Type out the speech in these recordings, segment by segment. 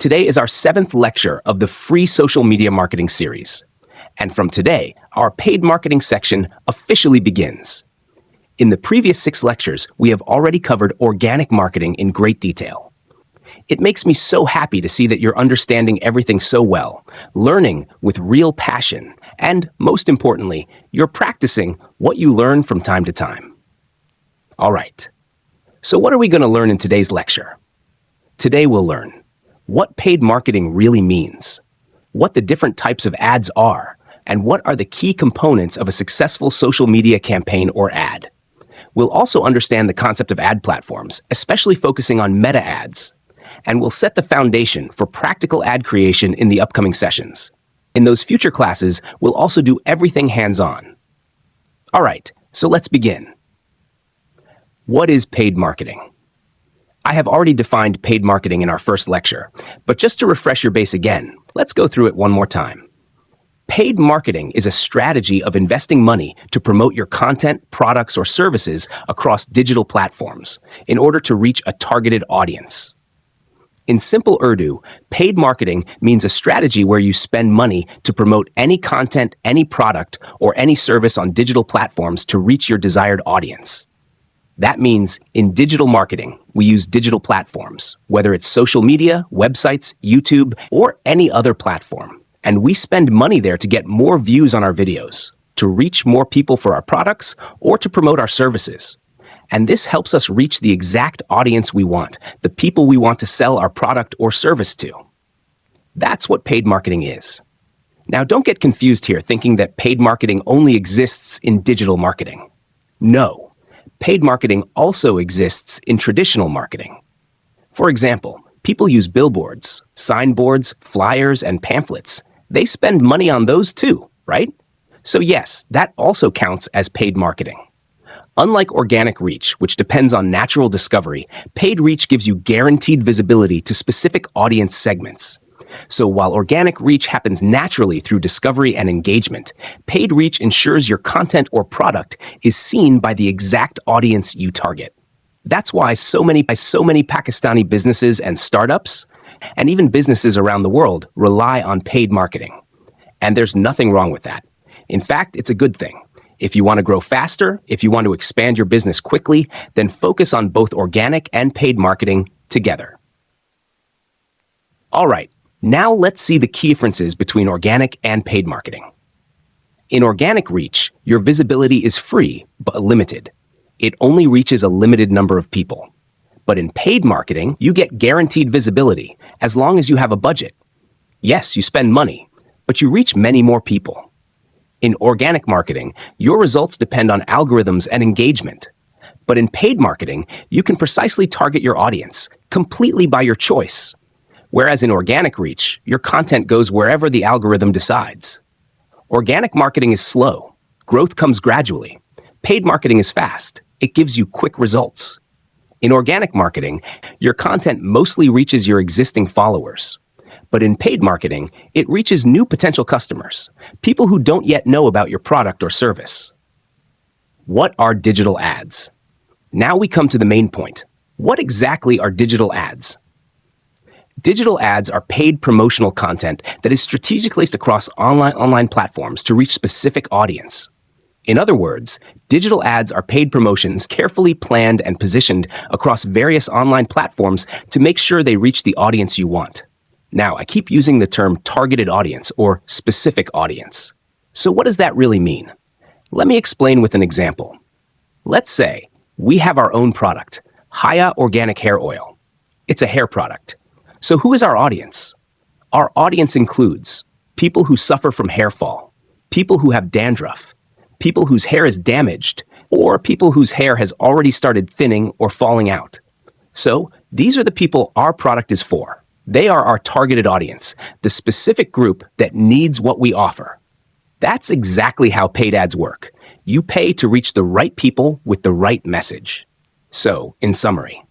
Today is our 7th lecture of the free social media marketing series. And from today, our paid marketing section officially begins. In the previous 6 lectures, we have already covered organic marketing in great detail. It makes me so happy to see that you're understanding everything so well, learning with real passion, and most importantly, you're practicing what you learn from time to time. All right. So what are we going to learn in today's lecture? Today we'll learn what paid marketing really means, what the different types of ads are, and what are the key components of a successful social media campaign or ad. We'll also understand the concept of ad platforms, especially focusing on meta ads, and we'll set the foundation for practical ad creation in the upcoming sessions. In those future classes, we'll also do everything hands-on. All right, so let's begin. What is paid marketing? I have already defined paid marketing in our first lecture, but just to refresh your base again, let's go through it one more time. Paid marketing is a strategy of investing money to promote your content, products, or services across digital platforms in order to reach a targeted audience. In simple Urdu, paid marketing means a strategy where you spend money to promote any content, any product, or any service on digital platforms to reach your desired audience. That means in digital marketing, we use digital platforms, whether it's social media, websites, YouTube, or any other platform. And we spend money there to get more views on our videos, to reach more people for our products, or to promote our services. And this helps us reach the exact audience we want, the people we want to sell our product or service to. That's what paid marketing is. Now, don't get confused here thinking that paid marketing only exists in digital marketing. No. Paid marketing also exists in traditional marketing. For example, people use billboards, signboards, flyers, and pamphlets. They spend money on those too, right? So yes, that also counts as paid marketing. Unlike organic reach, which depends on natural discovery, paid reach gives you guaranteed visibility to specific audience segments. So while organic reach happens naturally through discovery and engagement, paid reach ensures your content or product is seen by the exact audience you target. That's why so many Pakistani businesses and startups, and even businesses around the world, rely on paid marketing. And there's nothing wrong with that. In fact, it's a good thing. If you want to grow faster, if you want to expand your business quickly, then focus on both organic and paid marketing together. All right. Now let's see the key differences between organic and paid marketing. In organic reach, your visibility is free but limited. It only reaches a limited number of people. But in paid marketing, you get guaranteed visibility as long as you have a budget. Yes, you spend money, but you reach many more people. In organic marketing, your results depend on algorithms and engagement. But in paid marketing, you can precisely target your audience, completely by your choice. Whereas in organic reach, your content goes wherever the algorithm decides. Organic marketing is slow. Growth comes gradually. Paid marketing is fast. It gives you quick results. In organic marketing, your content mostly reaches your existing followers. But in paid marketing, it reaches new potential customers, people who don't yet know about your product or service. What are digital ads? Now we come to the main point. What exactly are digital ads? Digital ads are paid promotional content that is strategically placed across online platforms to reach specific audience. In other words, digital ads are paid promotions carefully planned and positioned across various online platforms to make sure they reach the audience you want. Now, I keep using the term targeted audience or specific audience. So what does that really mean? Let me explain with an example. Let's say we have our own product, Haya Organic Hair Oil. It's a hair product. So who is our audience? Our audience includes people who suffer from hair fall, people who have dandruff, people whose hair is damaged, or people whose hair has already started thinning or falling out. So these are the people our product is for. They are our targeted audience, the specific group that needs what we offer. That's exactly how paid ads work. You pay to reach the right people with the right message. So, in summary,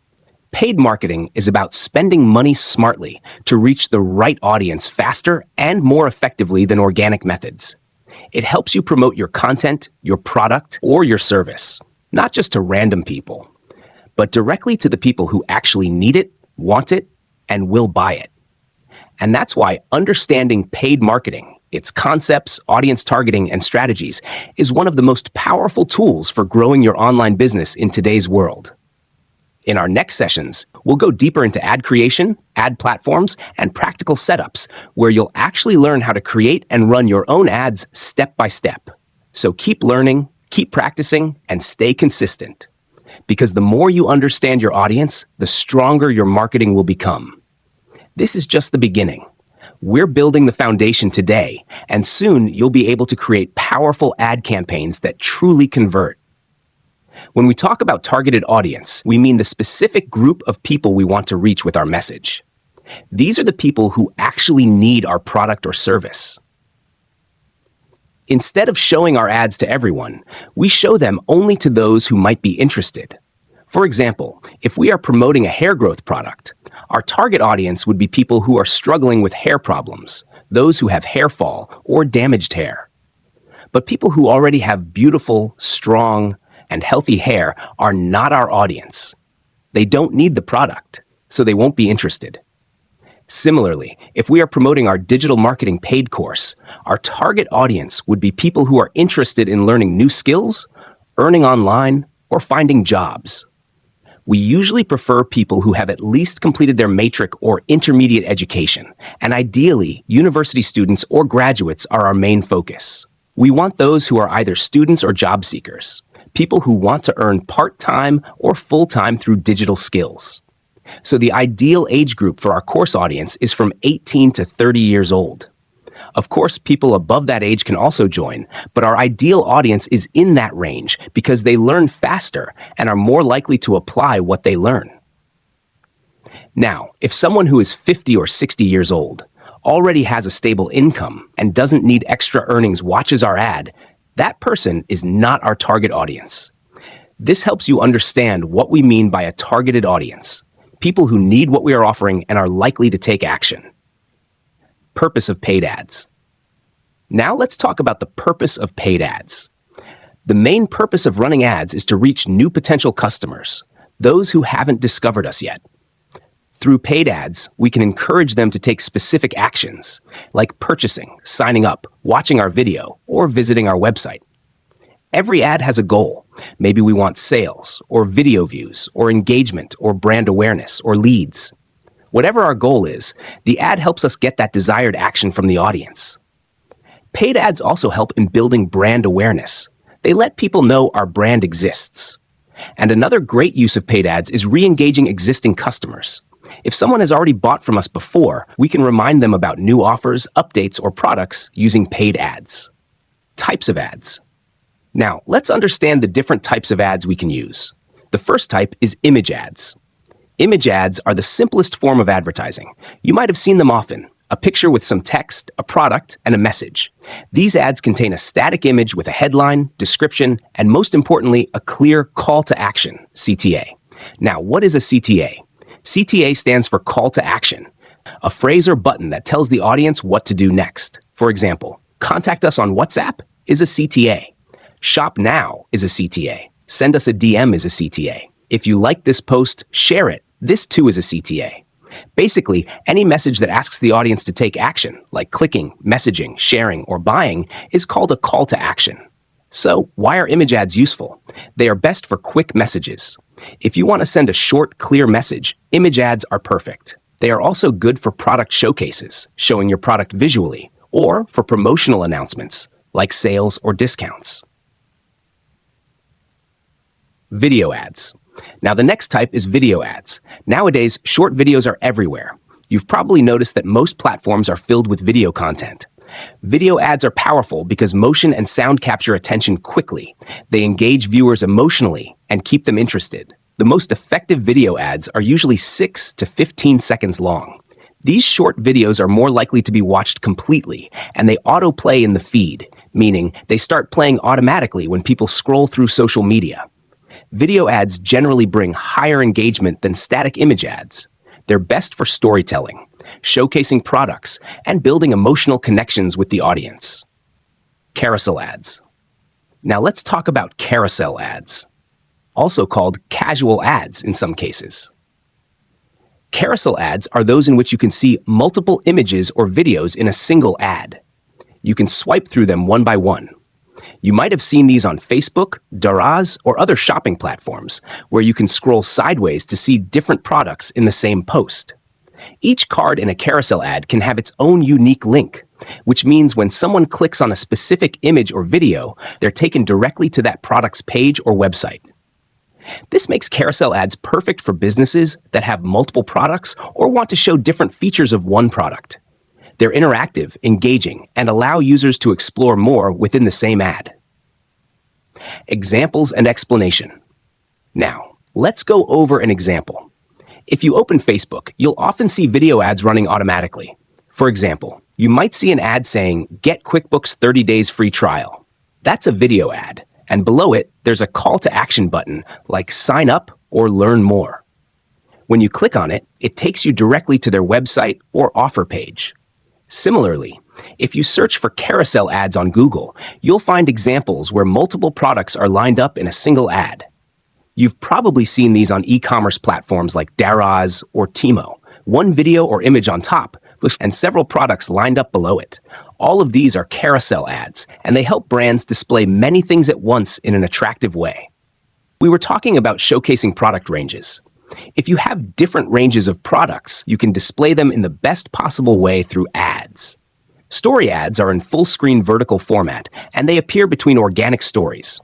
paid marketing is about spending money smartly to reach the right audience faster and more effectively than organic methods. It helps you promote your content, your product, or your service, not just to random people, but directly to the people who actually need it, want it, and will buy it. And that's why understanding paid marketing, its concepts, audience targeting, and strategies, is one of the most powerful tools for growing your online business in today's world. In our next sessions, we'll go deeper into ad creation, ad platforms, and practical setups where you'll actually learn how to create and run your own ads step by step. So keep learning, keep practicing, and stay consistent. Because the more you understand your audience, the stronger your marketing will become. This is just the beginning. We're building the foundation today, and soon you'll be able to create powerful ad campaigns that truly convert. When we talk about targeted audience, we mean the specific group of people we want to reach with our message. These are the people who actually need our product or service. Instead of showing our ads to everyone, we show them only to those who might be interested. For example, if we are promoting a hair growth product, our target audience would be people who are struggling with hair problems, those who have hair fall or damaged hair. But people who already have beautiful, strong, and healthy hair are not our audience. They don't need the product, so they won't be interested. Similarly, if we are promoting our digital marketing paid course, our target audience would be people who are interested in learning new skills, earning online, or finding jobs. We usually prefer people who have at least completed their matric or intermediate education, and ideally, university students or graduates are our main focus. We want those who are either students or job seekers, people who want to earn part-time or full-time through digital skills. So the ideal age group for our course audience is from 18 to 30 years old. Of course, people above that age can also join, but our ideal audience is in that range because they learn faster and are more likely to apply what they learn. Now, if someone who is 50 or 60 years old already has a stable income and doesn't need extra earnings watches our ad, that person is not our target audience. This helps you understand what we mean by a targeted audience, people who need what we are offering and are likely to take action. Purpose of paid ads. Now let's talk about the purpose of paid ads. The main purpose of running ads is to reach new potential customers, those who haven't discovered us yet. Through paid ads, we can encourage them to take specific actions, like purchasing, signing up, watching our video, or visiting our website. Every ad has a goal. Maybe we want sales, or video views, or engagement, or brand awareness, or leads. Whatever our goal is, the ad helps us get that desired action from the audience. Paid ads also help in building brand awareness. They let people know our brand exists. And another great use of paid ads is re-engaging existing customers. If someone has already bought from us before, we can remind them about new offers, updates, or products using paid ads. Types of ads. Now, let's understand the different types of ads we can use. The first type is image ads. Image ads are the simplest form of advertising. You might have seen them often. A picture with some text, a product, and a message. These ads contain a static image with a headline, description, and most importantly, a clear call to action, CTA. Now, what is a CTA? CTA stands for call to action, a phrase or button that tells the audience what to do next. For example, contact us on WhatsApp is a CTA. Shop now is a CTA. Send us a DM is a CTA. If you like this post, share it. This too is a CTA. Basically, any message that asks the audience to take action, like clicking, messaging, sharing, or buying, is called a call to action. So, why are image ads useful? They are best for quick messages. If you want to send a short, clear message, image ads are perfect. They are also good for product showcases, showing your product visually, or for promotional announcements, like sales or discounts. Video ads. Now, the next type is video ads. Nowadays, short videos are everywhere. You've probably noticed that most platforms are filled with video content. Video ads are powerful because motion and sound capture attention quickly. They engage viewers emotionally and keep them interested. The most effective video ads are usually 6 to 15 seconds long. These short videos are more likely to be watched completely, and they autoplay in the feed, meaning they start playing automatically when people scroll through social media. Video ads generally bring higher engagement than static image ads. They're best for storytelling, showcasing products, and building emotional connections with the audience. Carousel ads. Now let's talk about carousel ads, also called casual ads in some cases. Carousel ads are those in which you can see multiple images or videos in a single ad. You can swipe through them one by one. You might have seen these on Facebook, Daraz, or other shopping platforms, where you can scroll sideways to see different products in the same post. Each card in a carousel ad can have its own unique link, which means when someone clicks on a specific image or video, they're taken directly to that product's page or website. This makes carousel ads perfect for businesses that have multiple products or want to show different features of one product. They're interactive, engaging, and allow users to explore more within the same ad. Examples and explanation. Now, let's go over an example. If you open Facebook, you'll often see video ads running automatically. For example, you might see an ad saying, "Get QuickBooks 30 days free trial." That's a video ad, and below it, there's a call to action button like sign up or learn more. When you click on it, it takes you directly to their website or offer page. Similarly, if you search for carousel ads on Google, you'll find examples where multiple products are lined up in a single ad. You've probably seen these on e-commerce platforms like Daraz or Timo. One video or image on top, and several products lined up below it. All of these are carousel ads, and they help brands display many things at once in an attractive way. We were talking about showcasing product ranges. If you have different ranges of products, you can display them in the best possible way through ads. Story ads are in full-screen vertical format, and they appear between organic stories.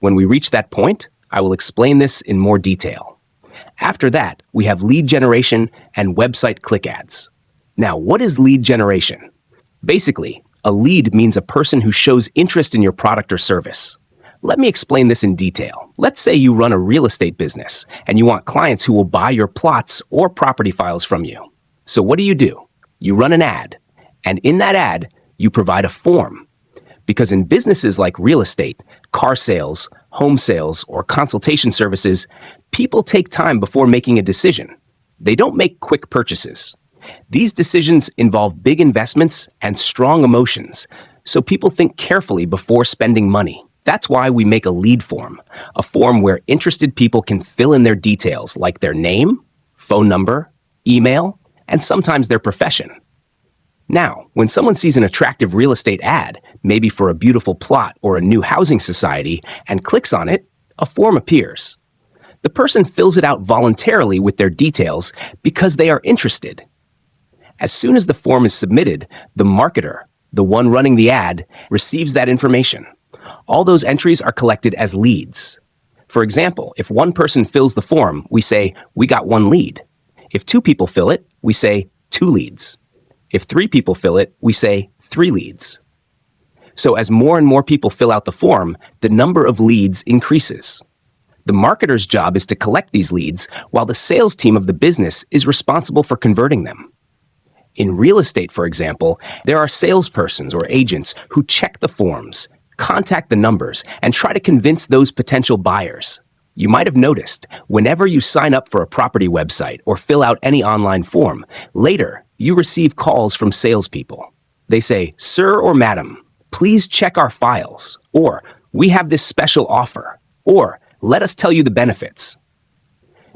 When we reach that point, I will explain this in more detail. After that, we have lead generation and website click ads. Now, what is lead generation? Basically, a lead means a person who shows interest in your product or service. Let me explain this in detail. Let's say you run a real estate business and you want clients who will buy your plots or property files from you. So what do? You run an ad, and in that ad, you provide a form. Because in businesses like real estate, car sales, home sales, or consultation services, people take time before making a decision. They don't make quick purchases. These decisions involve big investments and strong emotions, so people think carefully before spending money. That's why we make a lead form, a form where interested people can fill in their details like their name, phone number, email, and sometimes their profession. Now, when someone sees an attractive real estate ad, maybe for a beautiful plot or a new housing society, and clicks on it, a form appears. The person fills it out voluntarily with their details because they are interested. As soon as the form is submitted, the marketer, the one running the ad, receives that information. All those entries are collected as leads. For example, if one person fills the form, we say, "We got one lead." If two people fill it, we say, "2 leads." If 3 people fill it, we say 3 leads. So as more and more people fill out the form, the number of leads increases. The marketer's job is to collect these leads, while the sales team of the business is responsible for converting them. In real estate, for example, there are salespersons or agents who check the forms, contact the numbers, and try to convince those potential buyers. You might have noticed, whenever you sign up for a property website or fill out any online form, later you receive calls from salespeople. They say, "Sir or madam, please check our files," or "We have this special offer," or "Let us tell you the benefits."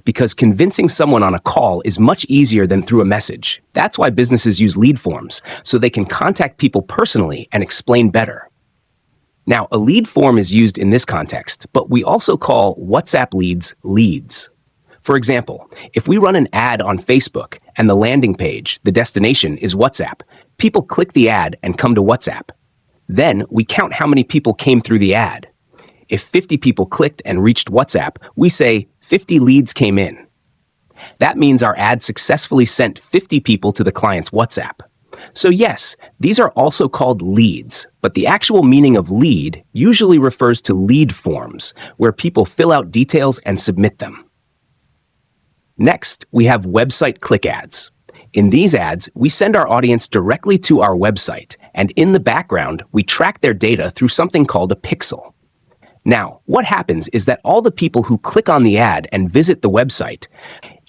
Because convincing someone on a call is much easier than through a message. That's why businesses use lead forms, so they can contact people personally and explain better. Now, a lead form is used in this context, but we also call WhatsApp leads leads. For example, if we run an ad on Facebook and the landing page, the destination, is WhatsApp, people click the ad and come to WhatsApp. Then we count how many people came through the ad. If 50 people clicked and reached WhatsApp, we say 50 leads came in. That means our ad successfully sent 50 people to the client's WhatsApp. So yes, these are also called leads, but the actual meaning of lead usually refers to lead forms, where people fill out details and submit them. Next, we have website click ads. In these ads, we send our audience directly to our website, and in the background, we track their data through something called a pixel. Now, what happens is that all the people who click on the ad and visit the website,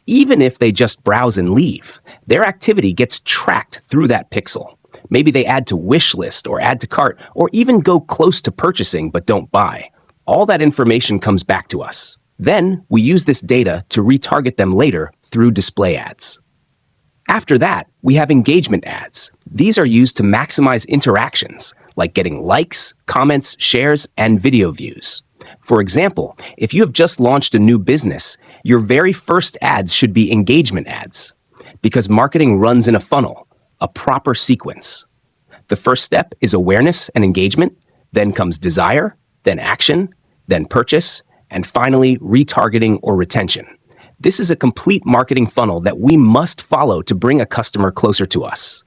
even if they just browse and leave, their activity gets tracked through that pixel. Maybe they add to wish list or add to cart, or even go close to purchasing but don't buy. All that information comes back to us. Then we use this data to retarget them later through display ads. After that, we have engagement ads. These are used to maximize interactions, like getting likes, comments, shares, and video views. For example, if you have just launched a new business, your very first ads should be engagement ads, because marketing runs in a funnel, a proper sequence. The first step is awareness and engagement, then comes desire, then action, then purchase, and finally retargeting or retention. This is a complete marketing funnel that we must follow to bring a customer closer to us.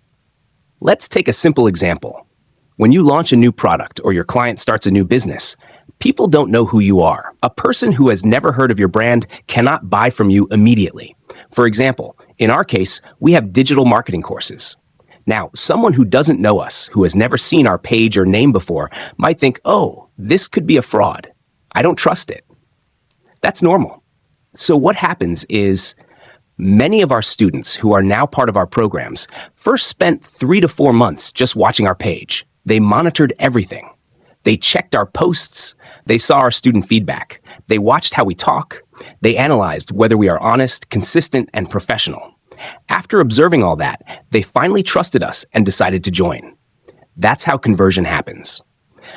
Let's take a simple example. When you launch a new product or your client starts a new business, people don't know who you are. A person who has never heard of your brand cannot buy from you immediately. For example, in our case, we have digital marketing courses. Now, someone who doesn't know us, who has never seen our page or name before, might think, oh, this could be a fraud. I don't trust it. That's normal. So what happens is many of our students who are now part of our programs first spent 3 to 4 months just watching our page. They monitored everything. They checked our posts. They saw our student feedback. They watched how we talk. They analyzed whether we are honest, consistent, and professional. After observing all that, they finally trusted us and decided to join. That's how conversion happens.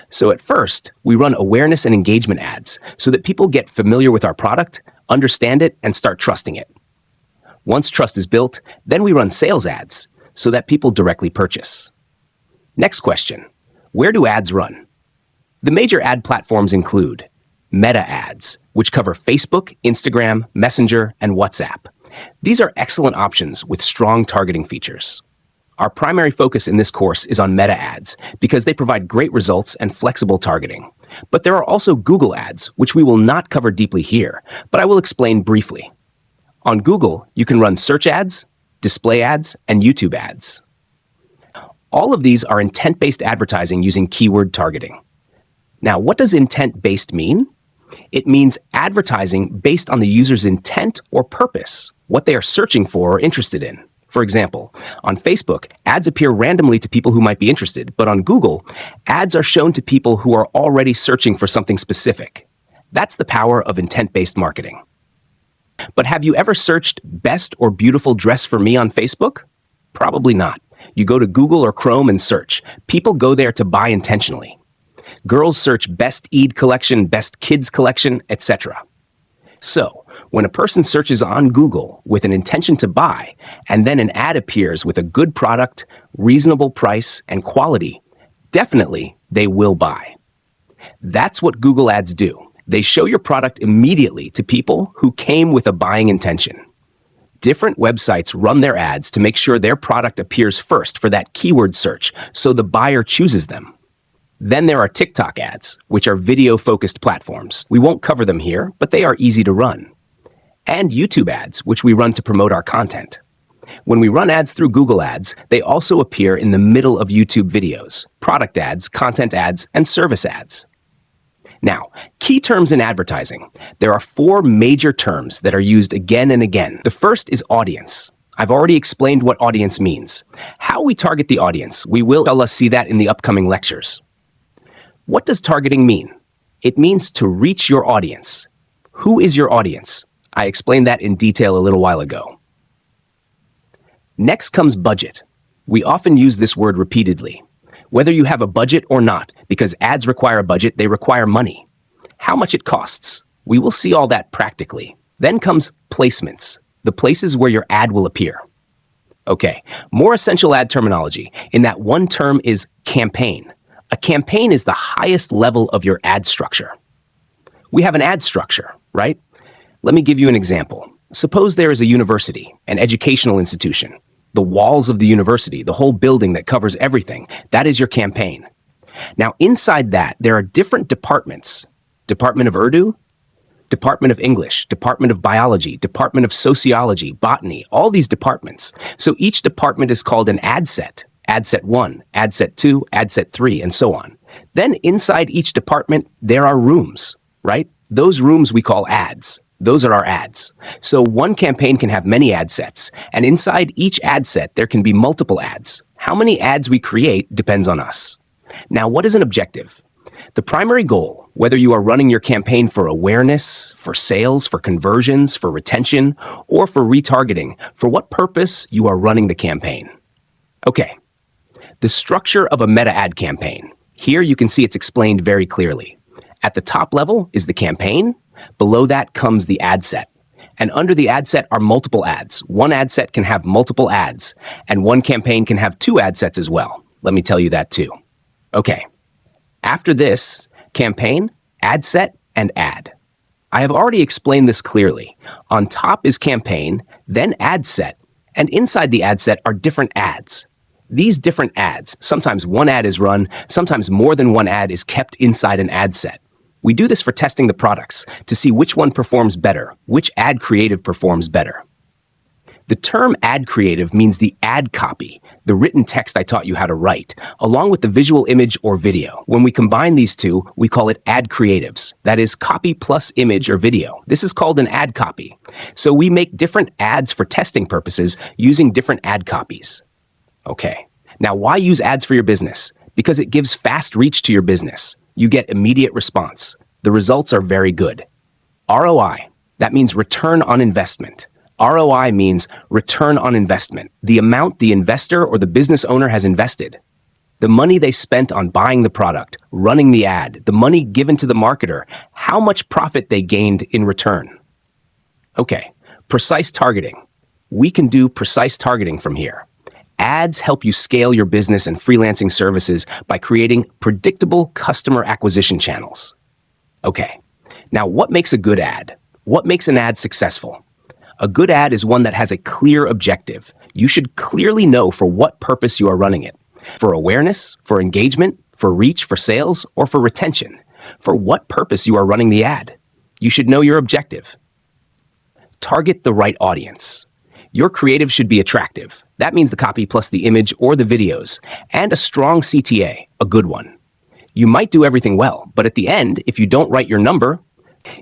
So at first, we run awareness and engagement ads so that people get familiar with our product, understand it, and start trusting it. Once trust is built, then we run sales ads so that people directly purchase. Next question, where do ads run? The major ad platforms include Meta ads, which cover Facebook, Instagram, Messenger, and WhatsApp. These are excellent options with strong targeting features. Our primary focus in this course is on Meta ads because they provide great results and flexible targeting. But there are also Google ads, which we will not cover deeply here, but I will explain briefly. On Google, you can run search ads, display ads, and YouTube ads. All of these are intent-based advertising using keyword targeting. Now, what does intent-based mean? It means advertising based on the user's intent or purpose, what they are searching for or interested in. For example, on Facebook, ads appear randomly to people who might be interested, but on Google, ads are shown to people who are already searching for something specific. That's the power of intent-based marketing. But have you ever searched best or beautiful dress for me on Facebook? Probably not. You go to Google or Chrome and search. People go there to buy intentionally. Girls search best Eid collection, best kids collection, etc. So, when a person searches on Google with an intention to buy, and then an ad appears with a good product, reasonable price, and quality, definitely they will buy. That's what Google ads do. They show your product immediately to people who came with a buying intention. Different websites run their ads to make sure their product appears first for that keyword search, so the buyer chooses them. Then there are TikTok ads, which are video-focused platforms. We won't cover them here, but they are easy to run. And YouTube ads, which we run to promote our content. When we run ads through Google Ads, they also appear in the middle of YouTube videos, product ads, content ads, and service ads. Now, key terms in advertising. There are 4 major terms that are used again and again. The first is audience. I've already explained what audience means. How we target the audience, we will see that in the upcoming lectures. What does targeting mean? It means to reach your audience. Who is your audience? I explained that in detail a little while ago. Next comes budget. We often use this word repeatedly. Whether you have a budget or not, because ads require a budget, they require money. How much it costs. We will see all that practically. Then comes placements, the places where your ad will appear. Okay, more essential ad terminology. In that one term is campaign. A campaign is the highest level of your ad structure. We have an ad structure, right? Let me give you an example. Suppose there is a university, an educational institution. The walls of the university, the whole building that covers everything, that is your campaign. Now, inside that, there are different departments. Department of Urdu, Department of English, Department of Biology, Department of Sociology, Botany, all these departments. So each department is called an ad set. Ad set 1, ad set 2, ad set 3, and so on. Then inside each department, there are rooms, right? Those rooms we call ads. Those are our ads. So one campaign can have many ad sets, and inside each ad set, there can be multiple ads. How many ads we create depends on us. Now, what is an objective? The primary goal, whether you are running your campaign for awareness, for sales, for conversions, for retention, or for retargeting, for what purpose you are running the campaign. Okay, the structure of a meta ad campaign. Here you can see it's explained very clearly. At the top level is the campaign. Below that comes the ad set. And under the ad set are multiple ads. One ad set can have multiple ads, and one campaign can have 2 ad sets as well. Let me tell you that too. Okay. After this, campaign, ad set, and ad. I have already explained this clearly. On top is campaign, then ad set, and inside the ad set are different ads. These different ads, sometimes one ad is run, sometimes more than one ad is kept inside an ad set. We do this for testing the products to see which one performs better, which ad creative performs better. The term ad creative means the ad copy, the written text I taught you how to write, along with the visual image or video. When we combine these two, we call it ad creatives. That is copy plus image or video. This is called an ad copy. So we make different ads for testing purposes using different ad copies. Okay. Now, why use ads for your business? Because it gives fast reach to your business. You get immediate response. The results are very good. ROI, that means return on investment. ROI means return on investment, the amount the investor or the business owner has invested. The money they spent on buying the product, running the ad, the money given to the marketer, how much profit they gained in return. Okay, precise targeting. We can do precise targeting from here. Ads help you scale your business and freelancing services by creating predictable customer acquisition channels. Okay, now what makes a good ad? What makes an ad successful? A good ad is one that has a clear objective. You should clearly know for what purpose you are running it. For awareness, for engagement, for reach, for sales, or for retention. For what purpose you are running the ad. You should know your objective. Target the right audience. Your creative should be attractive. That means the copy plus the image or the videos, and a strong CTA, a good one. You might do everything well, but at the end, if you don't write your number,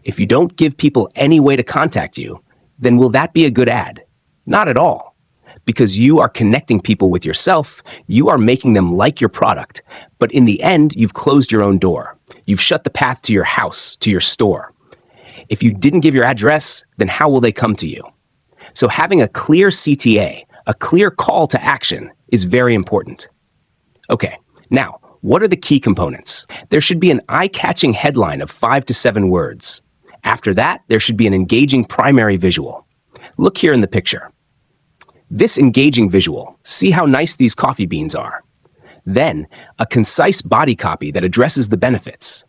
if you don't give people any way to contact you, then will that be a good ad? Not at all. Because you are connecting people with yourself, you are making them like your product, but in the end, you've closed your own door. You've shut the path to your house, to your store. If you didn't give your address, then how will they come to you? So having a clear CTA, a clear call to action, is very important. Okay, now, what are the key components? There should be an eye-catching headline of 5 to 7 words. After that, there should be an engaging primary visual. Look here in the picture. This engaging visual, see how nice these coffee beans are. Then, a concise body copy that addresses the benefits.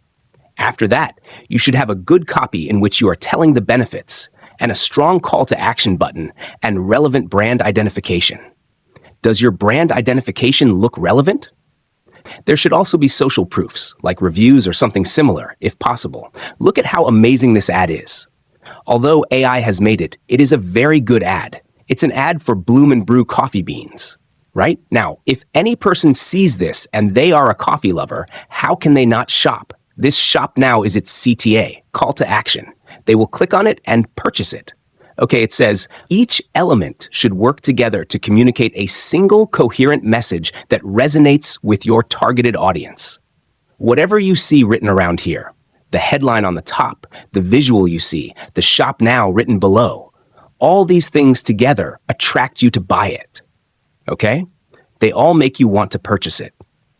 After that, you should have a good copy in which you are telling the benefits, and a strong call to action button, and relevant brand identification. Does your brand identification look relevant? There should also be social proofs, like reviews or something similar, if possible. Look at how amazing this ad is. Although AI has made it, it is a very good ad. It's an ad for Bloom and Brew coffee beans, right? Now, if any person sees this and they are a coffee lover, how can they not shop? This shop now is its CTA, call to action. They will click on it and purchase it. Okay, it says, each element should work together to communicate a single coherent message that resonates with your targeted audience. Whatever you see written around here, the headline on the top, the visual you see, the shop now written below, all these things together attract you to buy it. Okay? They all make you want to purchase it.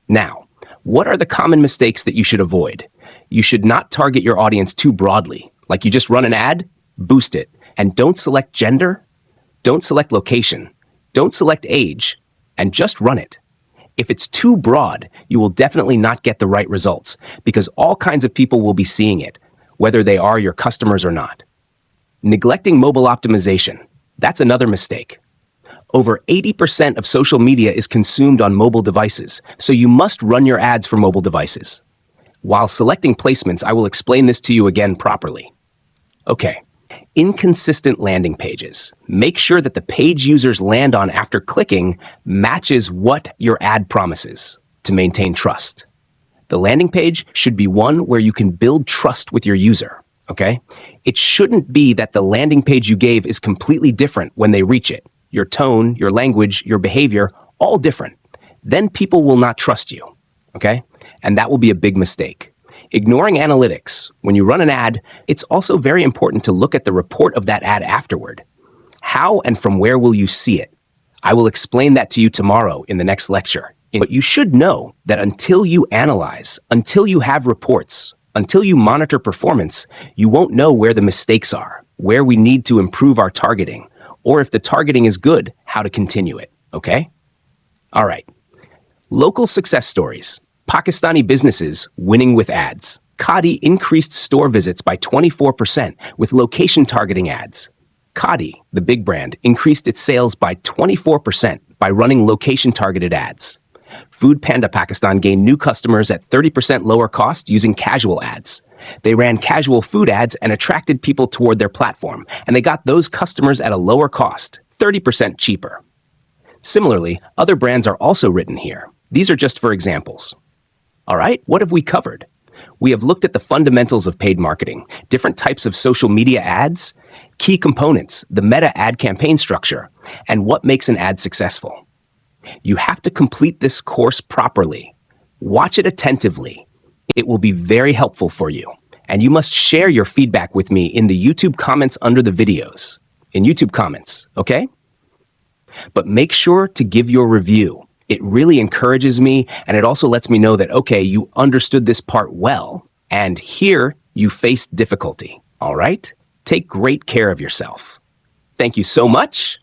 Now, what are the common mistakes that you should avoid? You should not target your audience too broadly. Like you just run an ad, boost it, and don't select gender, don't select location, don't select age, and just run it. If it's too broad, you will definitely not get the right results because all kinds of people will be seeing it, whether they are your customers or not. Neglecting mobile optimization, that's another mistake. Over 80% of social media is consumed on mobile devices, so you must run your ads for mobile devices. While selecting placements, I will explain this to you again properly. Okay, inconsistent landing pages. Make sure that the page users land on after clicking matches what your ad promises to maintain trust. The landing page should be one where you can build trust with your user, okay? It shouldn't be that the landing page you gave is completely different when they reach it. Your tone, your language, your behavior, all different. Then people will not trust you, okay? And that will be a big mistake. Ignoring analytics, when you run an ad, it's also very important to look at the report of that ad afterward. How and from where will you see it? I will explain that to you tomorrow in the next lecture. But you should know that until you analyze, until you have reports, until you monitor performance, you won't know where the mistakes are, where we need to improve our targeting, or if the targeting is good, how to continue it, okay? All right. Local success stories. Pakistani businesses winning with ads. Kadi increased store visits by 24% with location targeting ads. Kadi, the big brand, increased its sales by 24% by running location-targeted ads. Food Panda Pakistan gained new customers at 30% lower cost using casual ads. They ran casual food ads and attracted people toward their platform, and they got those customers at a lower cost, 30% cheaper. Similarly, other brands are also written here. These are just for examples. All right, what have we covered? We have looked at the fundamentals of paid marketing, different types of social media ads, key components, the meta ad campaign structure, and what makes an ad successful. You have to complete this course properly. Watch it attentively. It will be very helpful for you. And you must share your feedback with me in the YouTube comments under the videos. In YouTube comments, okay? But make sure to give your review. It really encourages me, and it also lets me know that, okay, you understood this part well, and here you faced difficulty, all right? Take great care of yourself. Thank you so much.